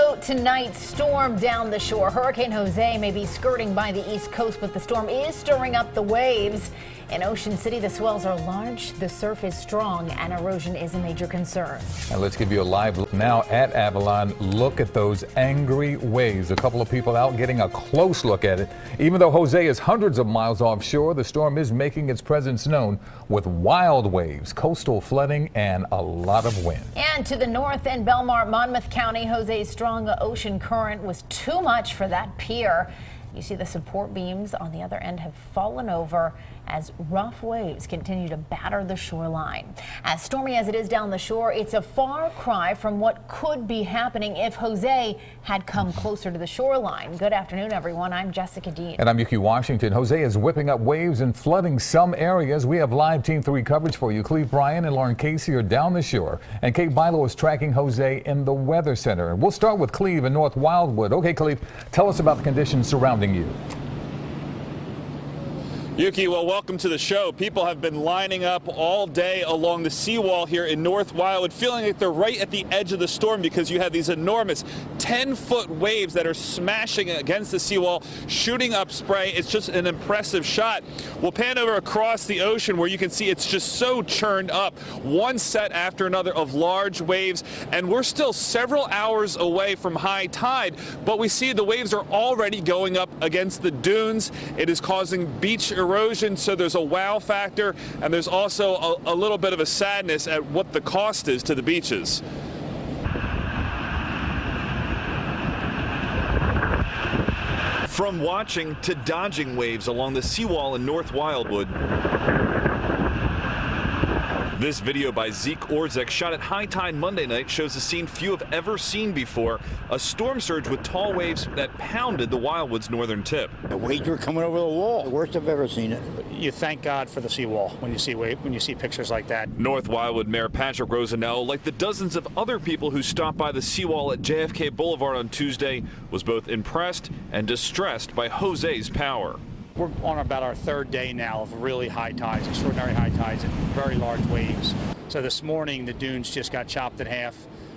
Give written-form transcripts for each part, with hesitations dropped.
So tonight's storm down the shore. Hurricane Jose may be skirting by the east coast, but the storm is stirring up the waves. In Ocean City, the swells are large, the surf is strong, and erosion is a major concern. And let's give you a live look now at Avalon. Look at those angry waves. A couple of people out getting a close look at it. Even though Jose is hundreds of miles offshore, the storm is making its presence known with wild waves, coastal flooding, and a lot of wind. And to the north in Belmar, Monmouth County, Jose's strong ocean current was too much for that pier. You see the support beams on the other end have fallen over as rough waves continue to batter the shoreline. As stormy as it is down the shore, it's a far cry from what could be happening if Jose had come closer to the shoreline. Good afternoon, everyone. I'm Jessica Dean. And I'm Yuki Washington. Jose is whipping up waves and flooding some areas. We have live Team 3 coverage for you. Cleve Bryan and Lauren Casey are down the shore, and Kate Bilo is tracking Jose in the Weather Center. We'll start with Cleve in North Wildwood. Okay, Cleve, tell us about the conditions surrounding you. Yuki, well, welcome to the show. People have been lining up all day along the seawall here in North Wildwood, feeling like they're right at the edge of the storm because you have these enormous 10-foot waves that are smashing against the seawall, shooting up spray. It's just an impressive shot. We'll pan over across the ocean where you can see it's just so churned up, one set after another of large waves, and we're still several hours away from high tide, but we see the waves are already going up against the dunes. It is causing beach erosion, so there's a wow factor, and there's also a little bit of a sadness at what the cost is to the beaches. From watching to dodging waves along the seawall in North Wildwood. This video by Zeke Orzek, shot at high tide Monday night, shows a scene few have ever seen before. A storm surge with tall waves that pounded the Wildwood's northern tip. The waves were coming over the wall. The worst I've ever seen it. You thank God for the seawall when you see pictures like that. North Wildwood Mayor Patrick Rosanello, like the dozens of other people who stopped by the seawall at JFK Boulevard on Tuesday, was both impressed and distressed by Jose's power. We're on about our third day now of really high tides, extraordinary high tides and very large waves. So this morning the dunes just got chopped in half.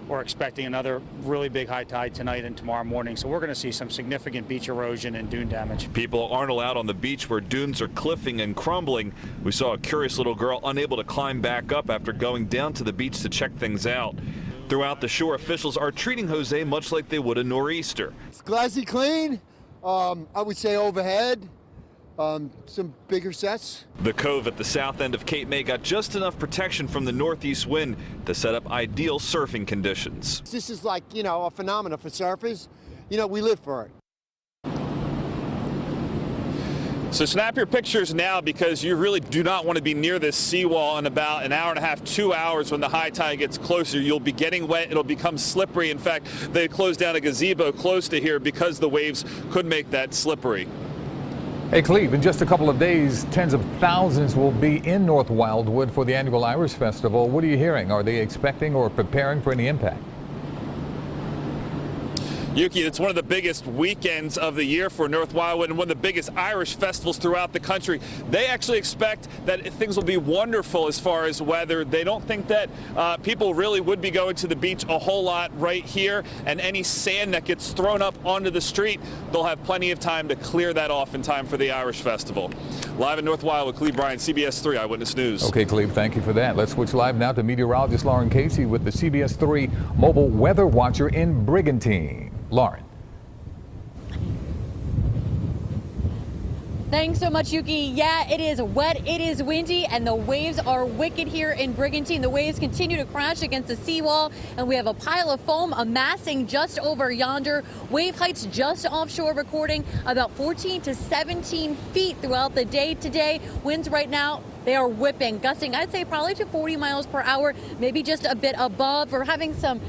We're expecting another really big high tide tonight and tomorrow morning. So we're going to see some significant beach erosion and dune damage. People aren't allowed on the beach where dunes are cliffing and crumbling. We saw a curious little girl unable to climb back up after going down to the beach to check things out. Throughout the shore, officials are treating Jose much like they would a nor'easter. It's glassy clean. I would say overhead. Some bigger sets. The cove at the south end of Cape May got just enough protection from the northeast wind to set up ideal surfing conditions. This is like, a phenomenon for surfers. We live for it. So snap your pictures now because you really do not want to be near this seawall in about an hour and a half, 2 hours when the high tide gets closer. You'll be getting wet. It'll become slippery. In fact, they closed down a gazebo close to here because the waves could make that slippery. Hey, Cleve, in just a couple of days, tens of thousands will be in North Wildwood for the annual Irish Festival. What are you hearing? Are they expecting or preparing for any impact? Yuki, it's one of the biggest weekends of the year for North Wildwood and one of the biggest Irish festivals throughout the country. They actually expect that things will be wonderful as far as weather. They don't think that people really would be going to the beach a whole lot right here, and any sand that gets thrown up onto the street, they'll have plenty of time to clear that off in time for the Irish Festival. Live in North Wildwood, Cleve Bryan, CBS 3 Eyewitness News. Okay, Cleve, thank you for that. Let's switch live now to meteorologist Lauren Casey with the CBS 3 Mobile Weather Watcher in Brigantine. Lauren. Thanks so much, Yuki. Yeah, it is wet, it is windy, and the waves are wicked here in Brigantine. The waves continue to crash against the seawall, and we have a pile of foam amassing just over yonder. Wave heights just offshore recording about 14 to 17 feet throughout the day today. Winds right now, they are whipping, gusting, I'd say probably to 40 miles per hour, maybe just a bit above. We're having some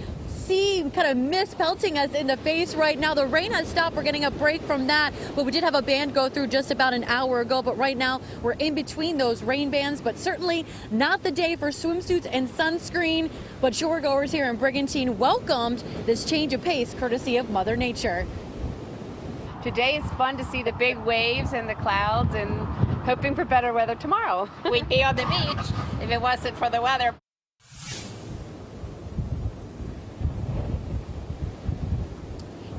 kind of mist pelting us in the face right now. The rain has stopped. We're getting a break from that, but we did have a band go through just about an hour ago. But right now we're in between those rain bands, but certainly not the day for swimsuits and sunscreen. But shoregoers here in Brigantine welcomed this change of pace courtesy of Mother Nature. Today is fun to see the big waves and the clouds, and hoping for better weather tomorrow. We'd be on the beach if it wasn't for the weather.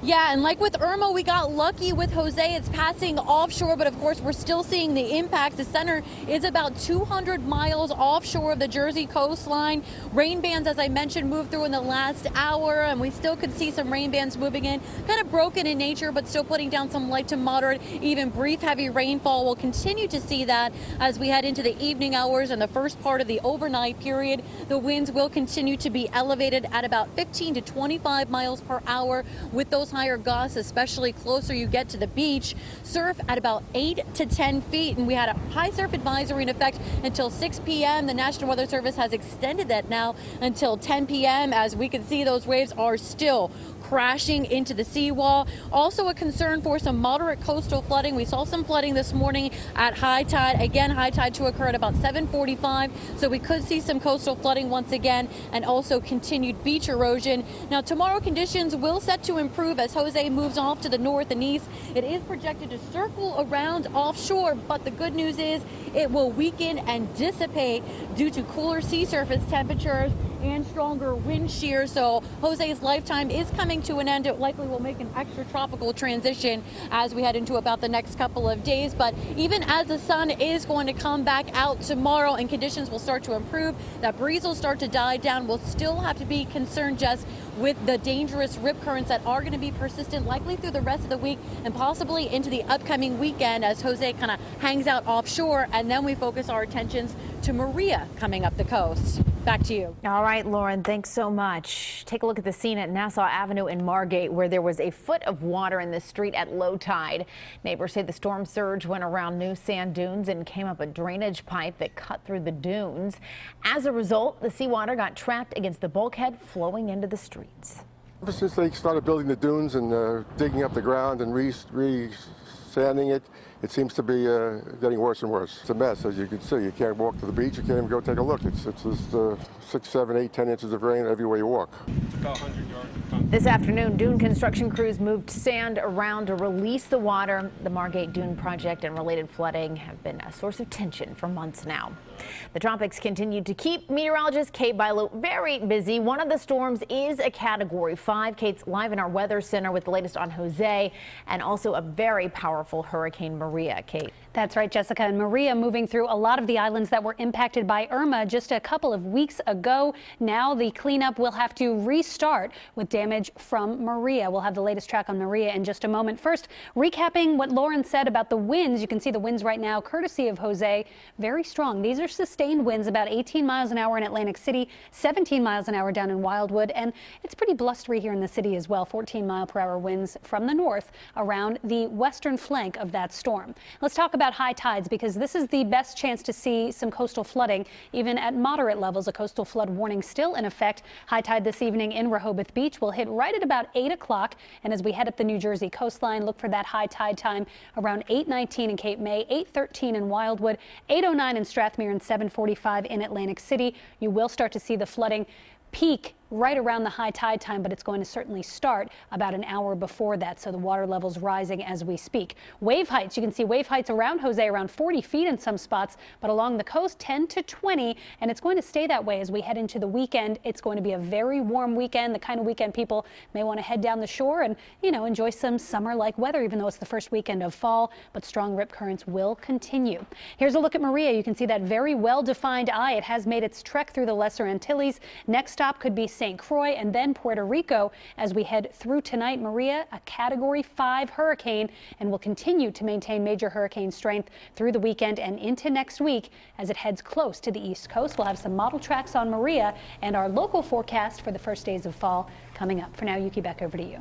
Yeah, and like with Irma, we got lucky with Jose. It's passing offshore, but of course we're still seeing the impacts. The center is about 200 miles offshore of the Jersey coastline. Rain bands, as I mentioned, moved through in the last hour, and we still could see some rain bands moving in. Kind of broken in nature, but still putting down some light to moderate, even brief heavy rainfall. We'll continue to see that as we head into the evening hours and the first part of the overnight period. The winds will continue to be elevated at about 15 to 25 miles per hour with those higher gusts, especially closer you get to the beach. Surf at about 8 to 10 feet, and we had a high surf advisory in effect until 6 p.m. The National Weather Service has extended that now until 10 p.m. as we can see those waves are still crashing into the seawall. Also a concern for some moderate coastal flooding. We saw some flooding this morning at high tide. Again, high tide to occur at about 7:45, so we could see some coastal flooding once again, and also continued beach erosion. Now tomorrow conditions will set to improve as Jose moves off to the north and east. It is projected to circle around offshore, but the good news is it will weaken and dissipate due to cooler sea surface temperatures and stronger wind shear. So Jose's lifetime is coming to an end. It likely will make an extra tropical transition as we head into about the next couple of days. But even as the sun is going to come back out tomorrow and conditions will start to improve, that breeze will start to die down. We'll still have to be concerned just with the dangerous rip currents that are going to be persistent likely through the rest of the week and possibly into the upcoming weekend as Jose kind of hangs out offshore, and then we focus our attentions to Maria coming up the coast. Back to you. All right, Lauren, thanks so much. Take a look at the scene at Nassau Avenue in Margate, where there was a foot of water in the street at low tide. Neighbors say the storm surge went around new sand dunes and came up a drainage pipe that cut through the dunes. As a result, the seawater got trapped against the bulkhead flowing into the streets. Ever since they started building the dunes and digging up the ground and re-sanding it, it seems to be getting worse and worse. It's a mess, as you can see. You can't walk to the beach. You can't even go take a look. It's just 6, 7, 8, 10 inches of rain everywhere you walk. This afternoon, dune construction crews moved sand around to release the water. The Margate Dune project and related flooding have been a source of tension for months now. The tropics continue to keep meteorologist Kate Bilo very busy. One of the storms is a Category 5. Kate's live in our weather center with the latest on Jose and also a very powerful Hurricane Maria. Kate. That's right, Jessica. And Maria moving through a lot of the islands that were impacted by Irma just a couple of weeks ago. Now the cleanup will have to restart with damage from Maria. We'll have the latest track on Maria in just a moment. First, recapping what Lauren said about the winds. You can see the winds right now, courtesy of Jose, very strong. These are sustained winds, about 18 miles an hour in Atlantic City, 17 miles an hour down in Wildwood. And it's pretty blustery here in the city as well. 14-mile-per-hour winds from the north around the western flank of that storm. Let's talk about high tides, because this is the best chance to see some coastal flooding, even at moderate levels. A coastal flood warning still in effect. High tide this evening in Rehoboth Beach will hit right at about 8 o'clock. And as we head up the New Jersey coastline, look for that high tide time around 8:19 in Cape May, 8:13 in Wildwood, 8:09 in Strathmere, and 7:45 in Atlantic City. You will start to see the flooding peak right around the high tide time, but it's going to certainly start about an hour before that. So the water levels rising as we speak. Wave heights, you can see wave heights around Jose around 40 feet in some spots, but along the coast 10 to 20. And it's going to stay that way as we head into the weekend. It's going to be a very warm weekend, the kind of weekend people may want to head down the shore and, enjoy some summer-like weather, even though it's the first weekend of fall, but strong rip currents will continue. Here's a look at Maria. You can see that very well-defined eye. It has made its trek through the Lesser Antilles. Next stop could be St. Croix and then Puerto Rico as we head through tonight. Maria, a Category 5 hurricane, and will continue to maintain major hurricane strength through the weekend and into next week as it heads close to the East Coast. We'll have some model tracks on Maria and our local forecast for the first days of fall coming up. For now, Yuki, back over to you.